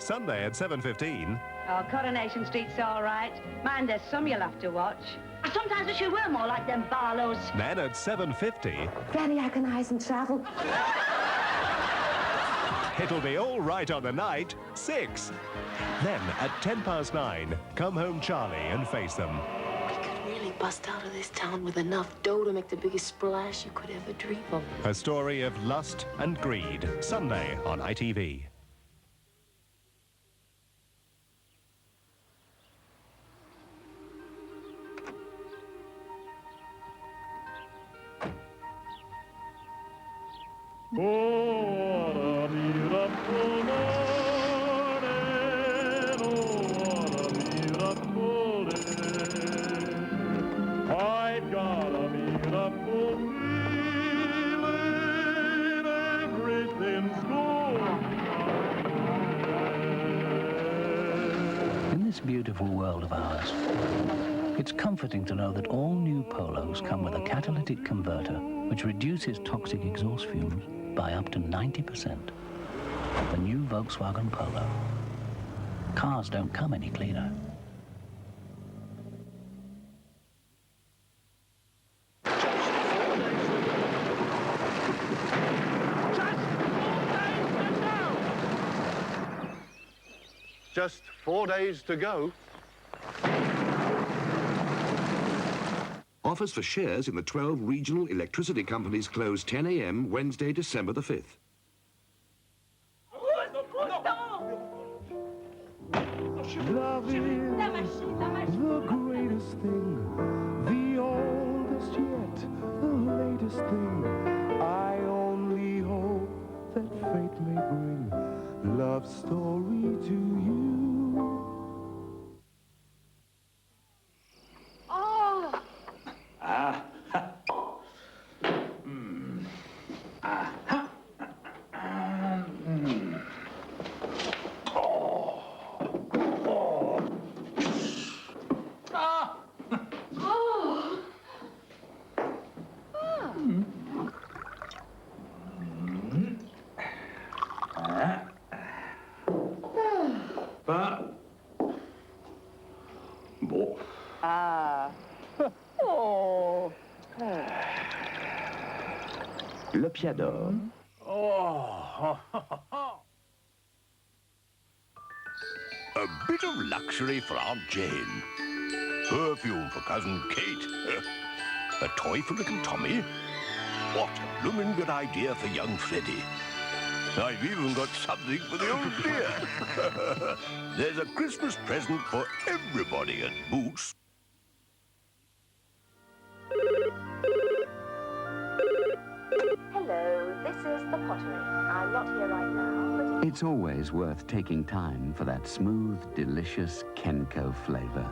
Sunday at 7:15. Oh, Coronation Street's all right. Mind, there's some you'll have to watch. I sometimes wish you were more like them Barlows. Then at 7:50... Granny agonising travel. It'll be all right on the night, 6. Then at 9:10, Come Home Charlie and face them. We could really bust out of this town with enough dough to make the biggest splash you could ever dream of. A story of lust and greed, Sunday on ITV. In this beautiful world of ours, it's comforting to know that all new Polos come with a catalytic converter which reduces toxic exhaust fumes by up to 90%. The new Volkswagen Polo. Cars don't come any cleaner. Just 4 days to go. Offers for shares in the 12 regional electricity companies close 10 a.m. Wednesday, December the 5th. Love is the greatest thing, the oldest yet, the latest thing. I only hope that fate may bring love story to you. Oh! Ah. Oh. Le Piador. Oh. A bit of luxury for Aunt Jane. Perfume for Cousin Kate. A toy for little Tommy. What a blooming good idea for young Freddie. I've even got something for the old dear. There's a Christmas present for everybody at Boots. Hello, this is the Pottery. I'm not here right now, but... It's always worth taking time for that smooth, delicious Kenco flavor.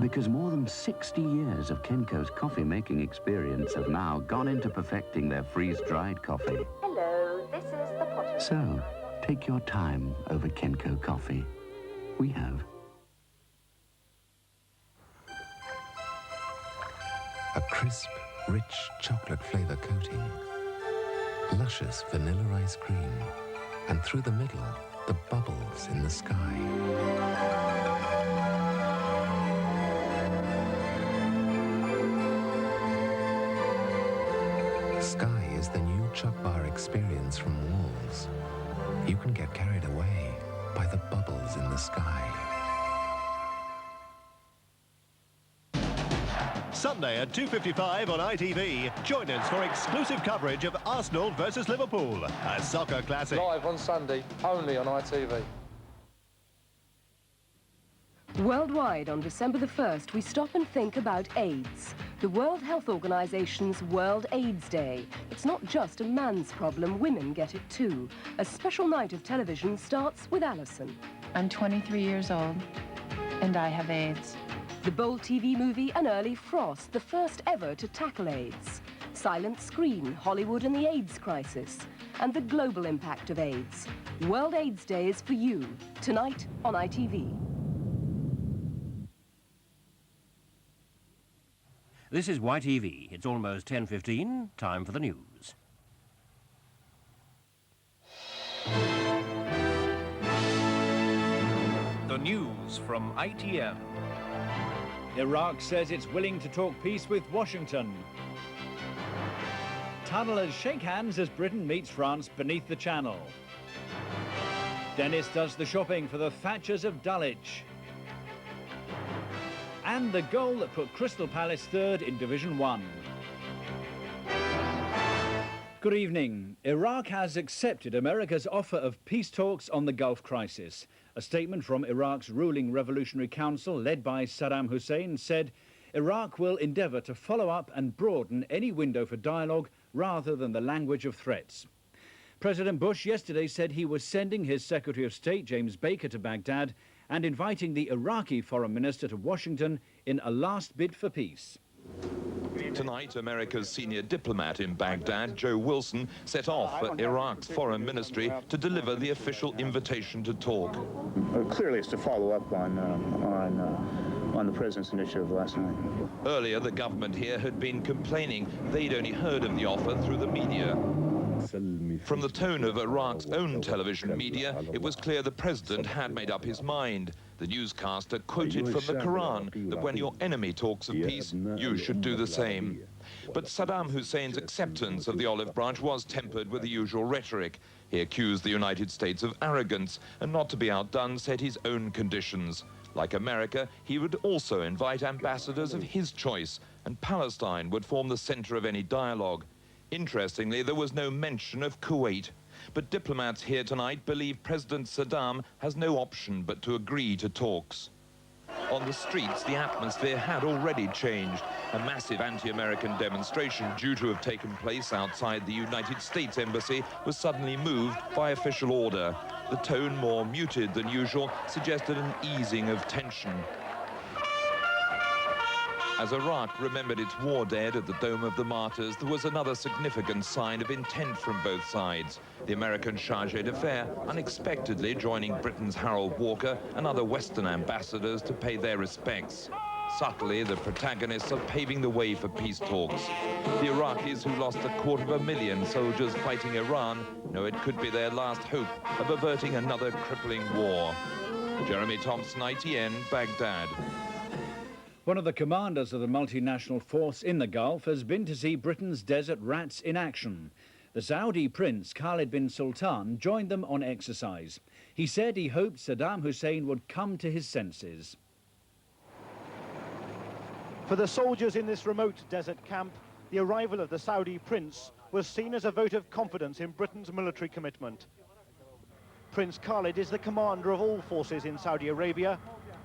Because more than 60 years of Kenco's coffee-making experience have now gone into perfecting their freeze-dried coffee. Hello, this is the Pottery. So, take your time over Kenco coffee. We have. A crisp, rich chocolate flavor coating, luscious vanilla ice cream, and through the middle, the bubbles in the sky. Sky is the new choc bar experience from Walls. You can get carried away by the bubbles in the sky. Sunday at 2:55 on ITV. Join us for exclusive coverage of Arsenal versus Liverpool, a soccer classic. Live on Sunday, only on ITV. Worldwide on December the 1st, we stop and think about AIDS. The World Health Organization's World AIDS Day. It's not just a man's problem, women get it too. A special night of television starts with Alison. I'm 23 years old, and I have AIDS. The bold TV movie An Early Frost, the first ever to tackle AIDS. Silent Screen, Hollywood and the AIDS crisis. And the global impact of AIDS. World AIDS Day is for you, tonight on ITV. This is YTV. It's almost 10:15. Time for the news. news from ITV. Iraq says it's willing to talk peace with Washington. Tunnellers shake hands as Britain meets France beneath the Channel. Dennis does the shopping for the Thatchers of Dulwich. And the goal that put Crystal Palace third in Division 1. Good evening. Iraq has accepted America's offer of peace talks on the Gulf crisis. A statement from Iraq's ruling Revolutionary Council, led by Saddam Hussein, said Iraq will endeavour to follow up and broaden any window for dialogue rather than the language of threats. President Bush yesterday said he was sending his Secretary of State, James Baker, to Baghdad and inviting the Iraqi Foreign Minister to Washington in a last bid for peace. Tonight, America's senior diplomat in Baghdad, Joe Wilson, set off for Iraq's foreign ministry to deliver the official invitation to talk. Clearly, it's to follow up on the president's initiative last night. Earlier, the government here had been complaining they'd only heard of the offer through the media. From the tone of Iraq's own television media, it was clear the president had made up his mind. The newscaster quoted from the Quran that when your enemy talks of peace, you should do the same. But Saddam Hussein's acceptance of the olive branch was tempered with the usual rhetoric. He accused the United States of arrogance and, not to be outdone, set his own conditions. Like America, he would also invite ambassadors of his choice, and Palestine would form the center of any dialogue. Interestingly, there was no mention of Kuwait. But diplomats here tonight believe President Saddam has no option but to agree to talks. On the streets, the atmosphere had already changed. A massive anti-American demonstration due to have taken place outside the United States Embassy was suddenly moved by official order. The tone, more muted than usual, suggested an easing of tension. As Iraq remembered its war dead at the Dome of the Martyrs, there was another significant sign of intent from both sides. The American charge d'affaires unexpectedly joining Britain's Harold Walker and other Western ambassadors to pay their respects. Subtly, the protagonists are paving the way for peace talks. The Iraqis, who lost 250,000 soldiers fighting Iran, know it could be their last hope of averting another crippling war. Jeremy Thompson, ITN, Baghdad. One of the commanders of the multinational force in the Gulf has been to see Britain's desert rats in action. The Saudi prince Khalid bin Sultan joined them on exercise. He said he hoped Saddam Hussein would come to his senses. For the soldiers in this remote desert camp, the arrival of the Saudi prince was seen as a vote of confidence in Britain's military commitment. Prince Khalid is the commander of all forces in Saudi Arabia,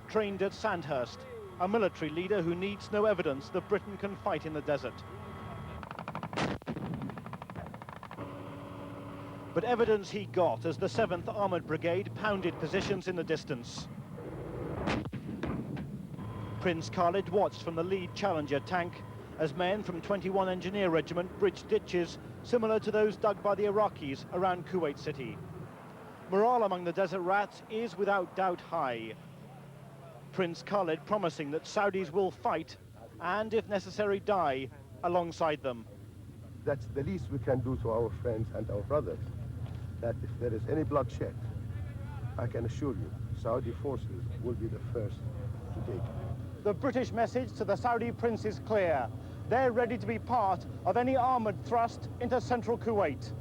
trained at Sandhurst, a military leader who needs no evidence that Britain can fight in the desert. But evidence he got as the 7th Armoured Brigade pounded positions in the distance. Prince Khalid watched from the lead Challenger tank as men from 21 Engineer Regiment bridged ditches similar to those dug by the Iraqis around Kuwait City. Morale among the desert rats is without doubt high. Prince Khalid promising that Saudis will fight and, if necessary, die alongside them. That's the least we can do to our friends and our brothers. That if there is any bloodshed, I can assure you, Saudi forces will be the first to take it. The British message to the Saudi prince is clear. They're ready to be part of any armoured thrust into central Kuwait.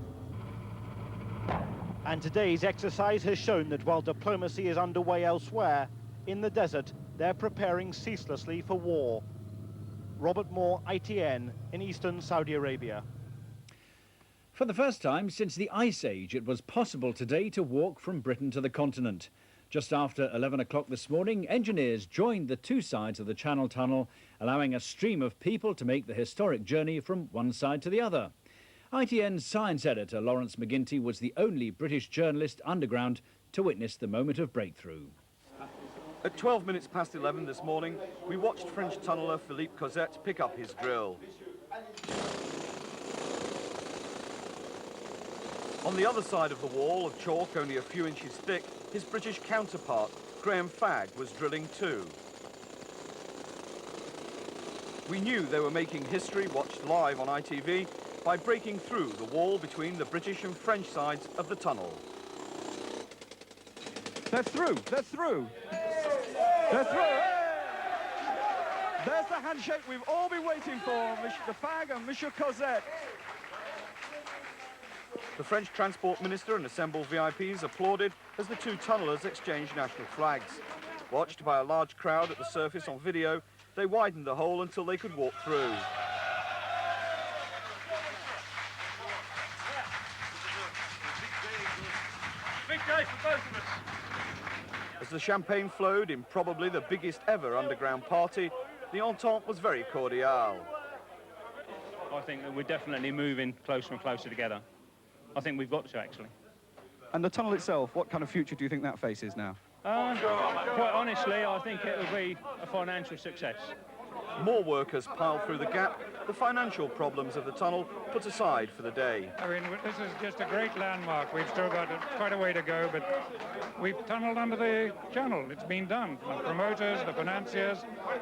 And today's exercise has shown that while diplomacy is underway elsewhere, in the desert, they're preparing ceaselessly for war. Robert Moore, ITN, in eastern Saudi Arabia. For the first time since the Ice Age, it was possible today to walk from Britain to the continent. Just after 11 o'clock this morning, engineers joined the two sides of the Channel Tunnel, allowing a stream of people to make the historic journey from one side to the other. ITN's science editor Lawrence McGinty was the only British journalist underground to witness the moment of breakthrough. At 12 minutes past 11 this morning, we watched French tunneler Philippe Cosette pick up his drill. On the other side of the wall of chalk only a few inches thick, his British counterpart, Graham Fagg, was drilling too. We knew they were making history, watched live on ITV, by breaking through the wall between the British and French sides of the tunnel. They're through! They're through! They're through. Hey! There's the handshake we've all been waiting for, the Fag and Monsieur Cosette. The French Transport Minister and assembled VIPs applauded as the two tunnellers exchanged national flags. Watched by a large crowd at the surface on video, they widened the hole until they could walk through. Big day for both of us. As the champagne flowed in probably the biggest ever underground party, the entente was very cordial. I think that we're definitely moving closer and closer together. I think we've got to, actually. And the tunnel itself, what kind of future do you think that faces now? Quite honestly, I think it will be a financial success. More workers piled through the gap, the financial problems of the tunnel put aside for the day. I mean, this is just a great landmark. We've still got quite a way to go, but we've tunnelled under the channel. It's been done. The promoters, the financiers,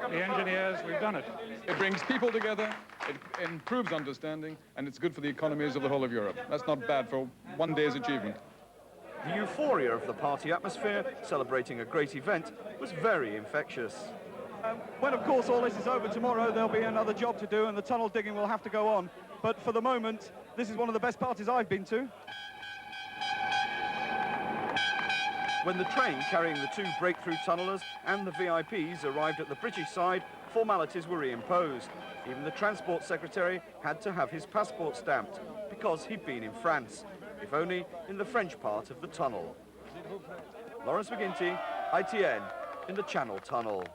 the engineers, we've done it. It brings people together, it improves understanding, and it's good for the economies of the whole of Europe. That's not bad for one day's achievement. The euphoria of the party atmosphere, celebrating a great event, was very infectious. When, of course, all this is over tomorrow, there'll be another job to do and the tunnel digging will have to go on. But for the moment, this is one of the best parties I've been to. When the train carrying the two breakthrough tunnellers and the VIPs arrived at the British side, formalities were reimposed. Even the Transport Secretary had to have his passport stamped because he'd been in France, if only in the French part of the tunnel. Lawrence McGinty, ITN, in the Channel Tunnel.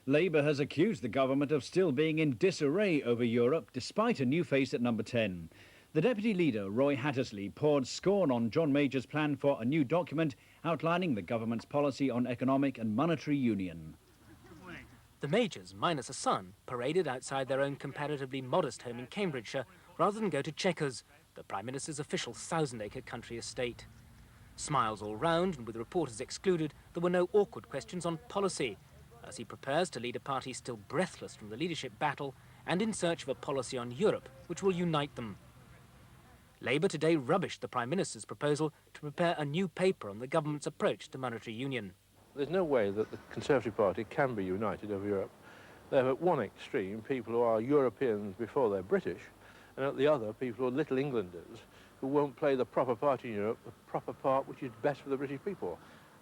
Labour has accused the government of still being in disarray over Europe, despite a new face at number 10. The Deputy Leader, Roy Hattersley, poured scorn on John Major's plan for a new document outlining the government's policy on economic and monetary union. The Majors, minus a son, paraded outside their own comparatively modest home in Cambridgeshire rather than go to Chequers, the Prime Minister's official 1,000-acre country estate. Smiles all round, and with reporters excluded, there were no awkward questions on policy, as he prepares to lead a party still breathless from the leadership battle and in search of a policy on Europe which will unite them. Labour today rubbished the Prime Minister's proposal to prepare a new paper on the government's approach to monetary union. There's no way that the Conservative Party can be united over Europe. They have at one extreme people who are Europeans before they're British, and at the other people who are Little Englanders who won't play the proper part in Europe, the proper part which is best for the British people.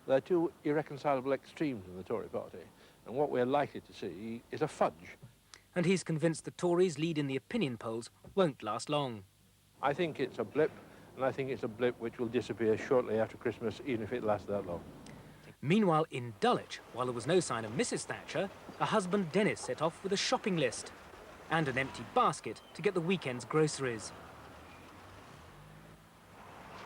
They're two irreconcilable extremes in the Tory party, and what we're likely to see is a fudge. And he's convinced the Tories' lead in the opinion polls won't last long. I think it's a blip, and I think it's a blip which will disappear shortly after Christmas, even if it lasts that long. Meanwhile, in Dulwich, while there was no sign of Mrs. Thatcher, her husband Dennis set off with a shopping list and an empty basket to get the weekend's groceries.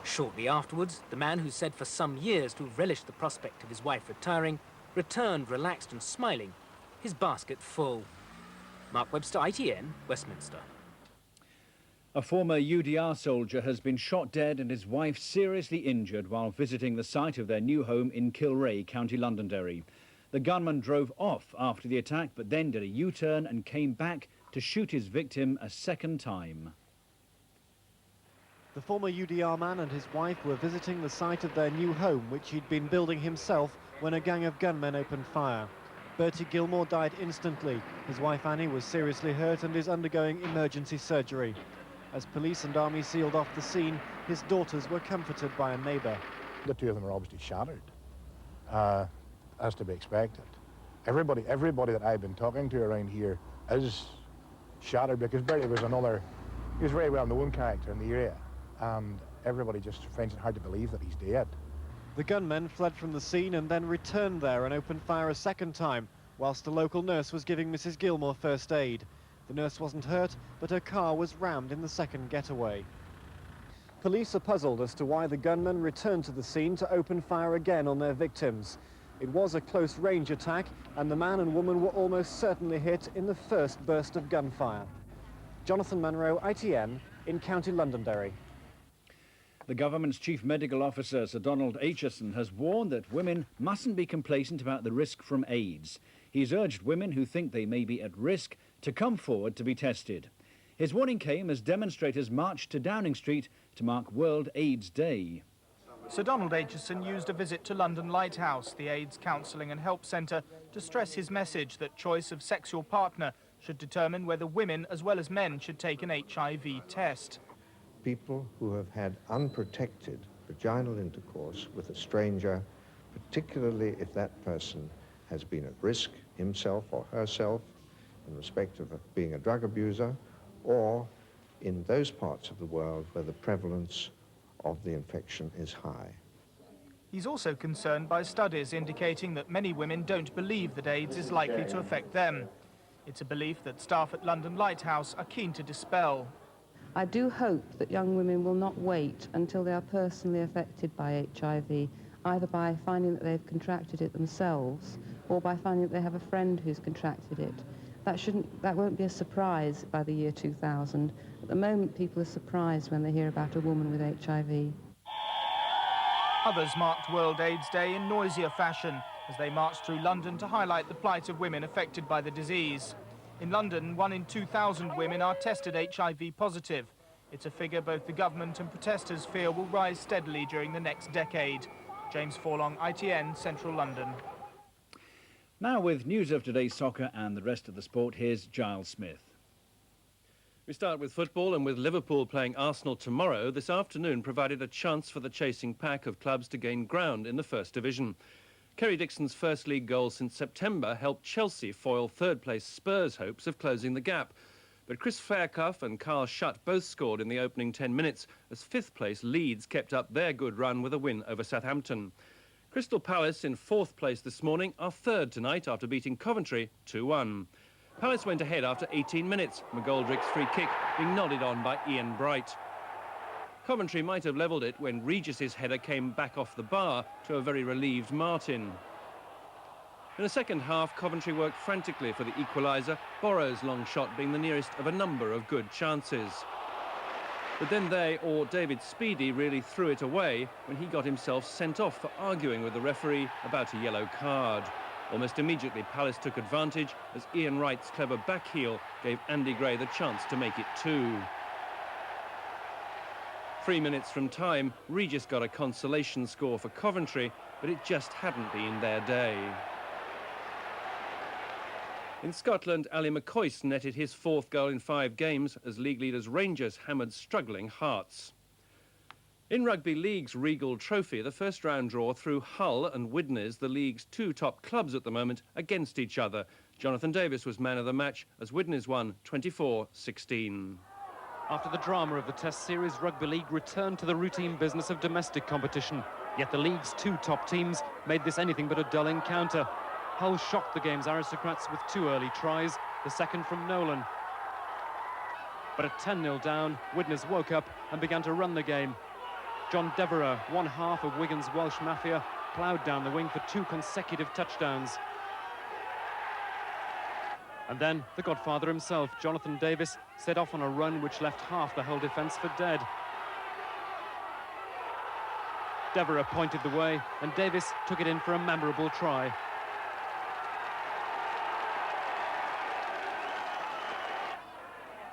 Shortly afterwards, the man who said for some years to have relished the prospect of his wife retiring returned relaxed and smiling, his basket full. Mark Webster, ITN, Westminster. A former UDR soldier has been shot dead and his wife seriously injured while visiting the site of their new home in Kilray, County Londonderry. The gunman drove off after the attack but then did a U-turn and came back to shoot his victim a second time. The former UDR man and his wife were visiting the site of their new home, which he'd been building himself, when a gang of gunmen opened fire. Bertie Gilmore died instantly. His wife Annie was seriously hurt and is undergoing emergency surgery. As police and army sealed off the scene, his daughters were comforted by a neighbour. The two of them are obviously shattered, as to be expected. Everybody that I've been talking to around here is shattered, because Bertie was he was a very well-known character in the area, and everybody just finds it hard to believe that he's dead. The gunmen fled from the scene and then returned there and opened fire a second time, whilst a local nurse was giving Mrs. Gilmore first aid. The nurse wasn't hurt, but her car was rammed in the second getaway. Police are puzzled as to why the gunmen returned to the scene to open fire again on their victims. It was a close-range attack, and the man and woman were almost certainly hit in the first burst of gunfire. Jonathan Munro, ITN, in County Londonderry. The government's chief medical officer, Sir Donald Aitchison, has warned that women mustn't be complacent about the risk from AIDS. He's urged women who think they may be at risk to come forward to be tested. His warning came as demonstrators marched to Downing Street to mark World AIDS Day. Sir Donald Aitchison used a visit to London Lighthouse, the AIDS Counselling and Help Centre, to stress his message that choice of sexual partner should determine whether women as well as men should take an HIV test. People who have had unprotected vaginal intercourse with a stranger, particularly if that person has been at risk, himself or herself, in respect of being a drug abuser, or in those parts of the world where the prevalence of the infection is high. He's also concerned by studies indicating that many women don't believe that AIDS is likely to affect them. It's a belief that staff at London Lighthouse are keen to dispel. I do hope that young women will not wait until they are personally affected by HIV, either by finding that they've contracted it themselves or by finding that they have a friend who's contracted it. That won't be a surprise by the year 2000. At the moment, people are surprised when they hear about a woman with HIV. Others marked World AIDS Day in noisier fashion as they marched through London to highlight the plight of women affected by the disease. In London, 1 in 2,000 women are tested HIV positive. It's a figure both the government and protesters fear will rise steadily during the next decade. James Forlong, ITN, Central London. Now with news of today's soccer and the rest of the sport, here's Giles Smith. We start with football, and with Liverpool playing Arsenal tomorrow, this afternoon provided a chance for the chasing pack of clubs to gain ground in the First Division. Kerry Dixon's first league goal since September helped Chelsea foil third-place Spurs' hopes of closing the gap. But Chris Fairclough and Carl Shutt both scored in the opening 10 minutes as fifth-place Leeds kept up their good run with a win over Southampton. Crystal Palace in fourth place this morning are third tonight after beating Coventry 2-1. Palace went ahead after 18 minutes, McGoldrick's free kick being nodded on by Ian Bright. Coventry might have levelled it when Regis's header came back off the bar to a very relieved Martin. In the second half, Coventry worked frantically for the equaliser, Borrow's long shot being the nearest of a number of good chances. But then they, or David Speedy, really threw it away when he got himself sent off for arguing with the referee about a yellow card. Almost immediately, Palace took advantage as Ian Wright's clever back heel gave Andy Gray the chance to make it 2. 3 minutes from time, Regis got a consolation score for Coventry, but it just hadn't been their day. In Scotland, Ali McCoist netted his fourth goal in 5 games as league leaders Rangers hammered struggling Hearts. In Rugby League's Regal Trophy, the first-round draw threw Hull and Widnes, the league's 2 top clubs at the moment, against each other. Jonathan Davis was man of the match as Widnes won 24-16. After the drama of the Test series, Rugby League returned to the routine business of domestic competition. Yet the league's 2 top teams made this anything but a dull encounter. Hull shocked the game's aristocrats with 2 early tries, the second from Nolan. But at 10-0 down, Widnes woke up and began to run the game. John Devereux, one half of Wigan's Welsh Mafia, ploughed down the wing for 2 consecutive touchdowns. And then the godfather himself, Jonathan Davis, set off on a run which left half the Hull defence for dead. Devereux pointed the way, and Davis took it in for a memorable try.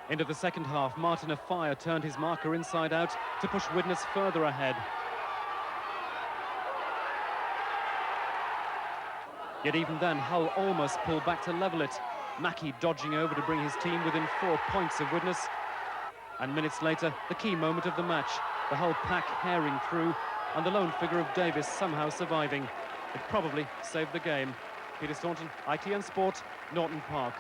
Into the second half, Martin Afire turned his marker inside out to push Widnes further ahead. Yet even then, Hull almost pulled back to level it. Mackie dodging over to bring his team within 4 points of Widnes. And minutes later, the key moment of the match, the Hull pack herring through, and the lone figure of Davis somehow surviving. It probably saved the game. Peter Staunton, ITN Sport, Norton Park.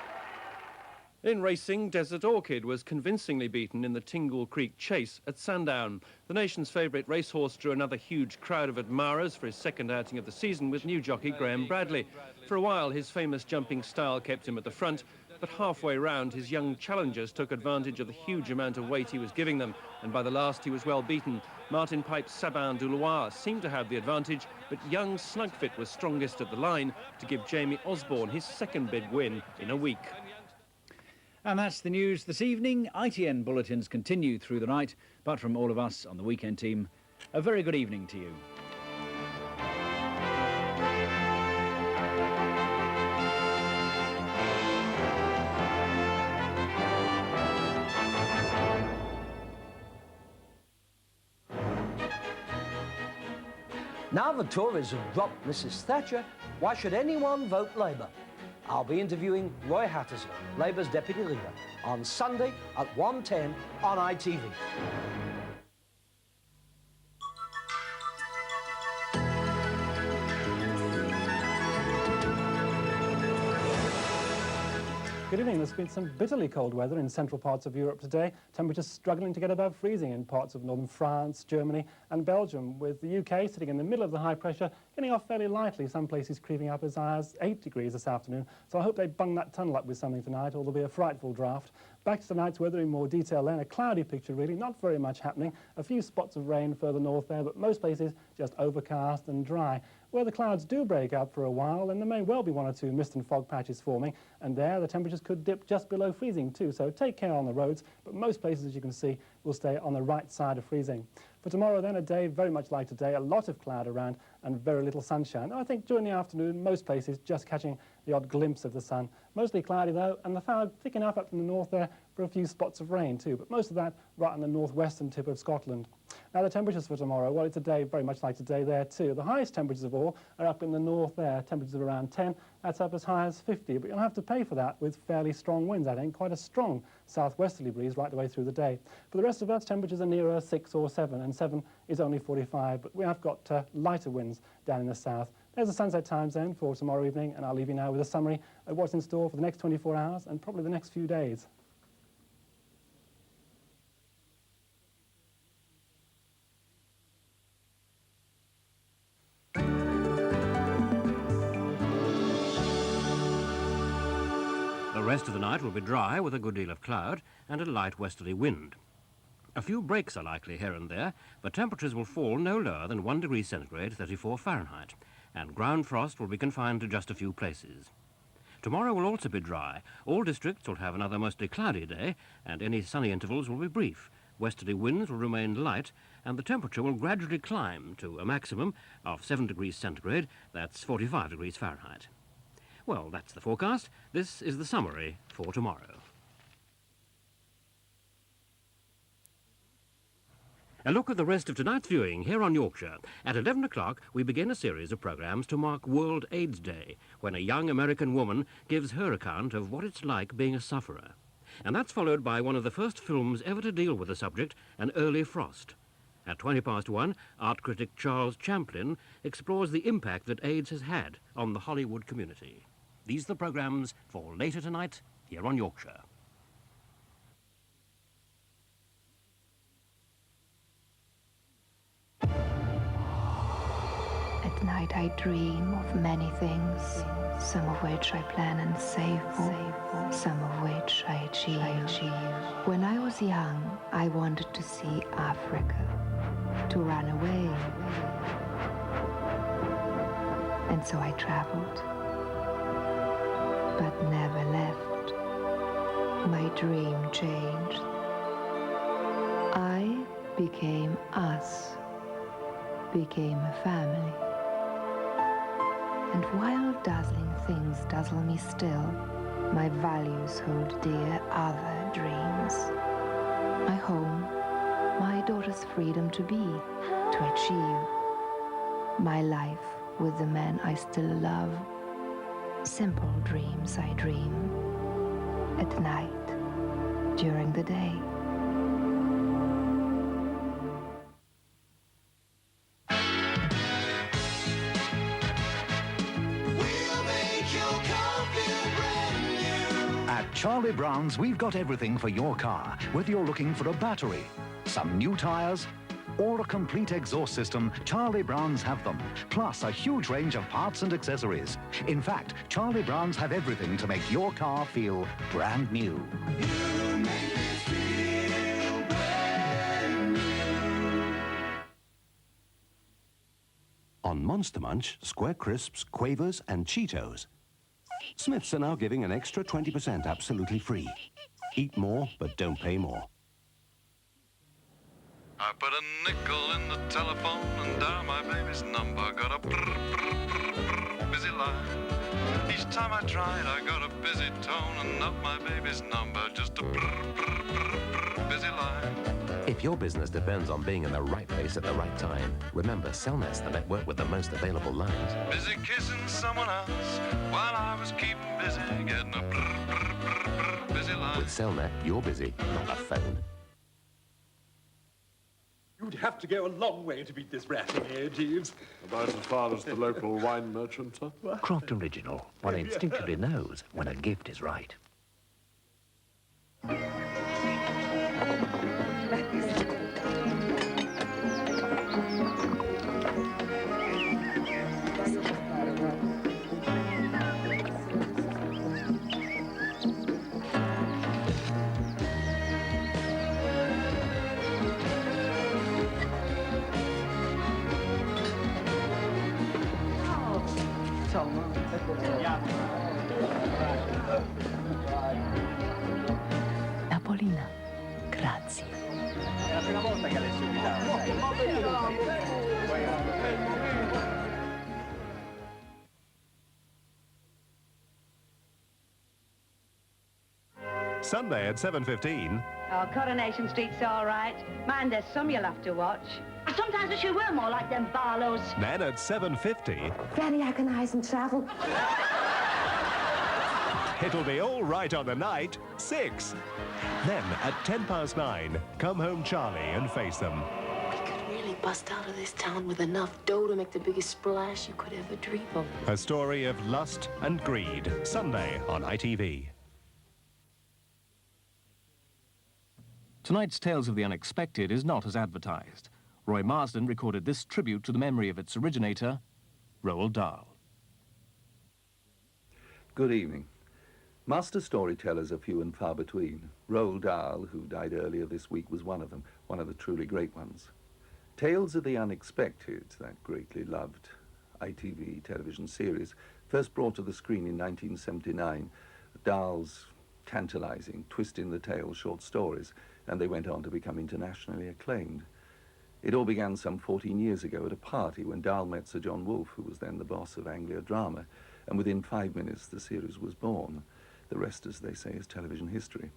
In racing, Desert Orchid was convincingly beaten in the Tingle Creek Chase at Sandown. The nation's favourite racehorse drew another huge crowd of admirers for his second outing of the season with new jockey Graham Bradley. For a while, his famous jumping style kept him at the front, but halfway round, his young challengers took advantage of the huge amount of weight he was giving them, and by the last, he was well beaten. Martin Pipe's Sabin du Loir seemed to have the advantage, but young Snugfit was strongest at the line to give Jamie Osborne his second big win in a week. And that's the news this evening. ITN bulletins continue through the night, but from all of us on the weekend team, a very good evening to you. Now the Tories have dropped Mrs Thatcher, why should anyone vote Labour? I'll be interviewing Roy Hattersley, Labour's deputy leader, on Sunday at 1:10 on ITV. Good evening. There's been some bitterly cold weather in central parts of Europe today. Temperatures struggling to get above freezing in parts of northern France, Germany and Belgium, with the UK sitting in the middle of the high pressure, getting off fairly lightly, some places creeping up as high as 8 degrees this afternoon. So I hope they bung that tunnel up with something tonight, or there'll be a frightful draft. Back to tonight's weather in more detail then. A cloudy picture really, not very much happening. A few spots of rain further north there, but most places just overcast and dry. Where the clouds do break up for a while, then there may well be one or two mist and fog patches forming, and there the temperatures could dip just below freezing too, so take care on the roads, but most places, as you can see, will stay on the right side of freezing. For tomorrow then, a day very much like today, a lot of cloud around and very little sunshine. I think during the afternoon, most places just catching the odd glimpse of the sun. Mostly cloudy though, and the fog thick enough up in the north there for a few spots of rain too, but most of that right on the northwestern tip of Scotland. Now the temperatures for tomorrow, well, it's a day very much like today there too. The highest temperatures of all are up in the north there, temperatures of around 10. That's up as high as 50, but you'll have to pay for that with fairly strong winds, I think. Quite a strong southwesterly breeze right the way through the day. For the rest of us, temperatures are nearer 6 or 7, and 7 is only 45, but we have got lighter winds down in the south. There's the sunset times then for tomorrow evening, and I'll leave you now with a summary of what's in store for the next 24 hours and probably the next few days. The rest of the night will be dry with a good deal of cloud and a light westerly wind. A few breaks are likely here and there, but temperatures will fall no lower than 1 degree centigrade, 34 Fahrenheit, and ground frost will be confined to just a few places. Tomorrow will also be dry. All districts will have another mostly cloudy day, and any sunny intervals will be brief. Westerly winds will remain light, and the temperature will gradually climb to a maximum of 7 degrees centigrade, that's 45 degrees Fahrenheit. Well, that's the forecast. This is the summary for tomorrow. A look at the rest of tonight's viewing here on Yorkshire. At 11 o'clock, we begin a series of programmes to mark World AIDS Day, when a young American woman gives her account of what it's like being a sufferer. And that's followed by one of the first films ever to deal with the subject, An Early Frost. At 1:20, art critic Charles Champlin explores the impact that AIDS has had on the Hollywood community. These are the programmes for later tonight here on Yorkshire. At night I dream of many things, some of which I plan and save for, some of which I achieve. When I was young, I wanted to see Africa, to run away. And so I traveled, but never left. My dream changed. I became us, became a family. And while dazzling things dazzle me still, my values hold dear other dreams. My home, my daughter's freedom to be, to achieve. My life with the man I still love. Simple dreams I dream. At night, during the day. Charlie Brown's, we've got everything for your car. Whether you're looking for a battery, some new tyres, or a complete exhaust system, Charlie Brown's have them. Plus a huge range of parts and accessories. In fact, Charlie Brown's have everything to make your car feel brand new. You make me feel brand new. On Monster Munch, Square Crisps, Quavers and Cheetos, Smiths are now giving an extra 20% absolutely free. Eat more, but don't pay more. I put a nickel in the telephone and dial my baby's number. Got a busy line. Each time I tried, I got a busy tone and not my baby's number. Just a busy line. If your business depends on being in the right place at the right time, remember Cellnet's the network with the most available lines. Busy kissing someone else while I was keeping busy getting a busy line. With Cellnet, you're busy, not a phone. You'd have to go a long way to beat this rating here, Jeeves. About as far as the local wine merchant, sir? Croft Original. One instinctively knows when a gift is right. Napolina, grazie. È la prima volta che le Sunday at 7:15. Oh, Coronation Street's all right. Mind, there's some you'll have to watch. I sometimes wish you were more like them Barlows. Then at 7:50, Very agonising travel. it'll be all right on the night, 6. Then at 9:10, come home Charlie and face them. Really bust out of this town with enough dough to make the biggest splash you could ever dream of. A story of lust and greed, Sunday on ITV. Tonight's Tales of the Unexpected is not as advertised. Roy Marsden recorded this tribute to the memory of its originator, Roald Dahl. Good evening. Master storytellers are few and far between. Roald Dahl, who died earlier this week, was one of them, one of the truly great ones. Tales of the Unexpected, that greatly loved ITV television series, first brought to the screen in 1979, Dahl's tantalizing, twist-in-the-tail short stories, and they went on to become internationally acclaimed. It all began some 14 years ago at a party when Dahl met Sir John Wolfe, who was then the boss of Anglia Drama, and within 5 minutes the series was born. The rest, as they say, is television history.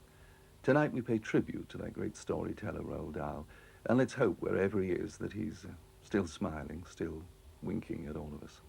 Tonight we pay tribute to that great storyteller, Roald Dahl, and let's hope wherever he is that he's still smiling, still winking at all of us.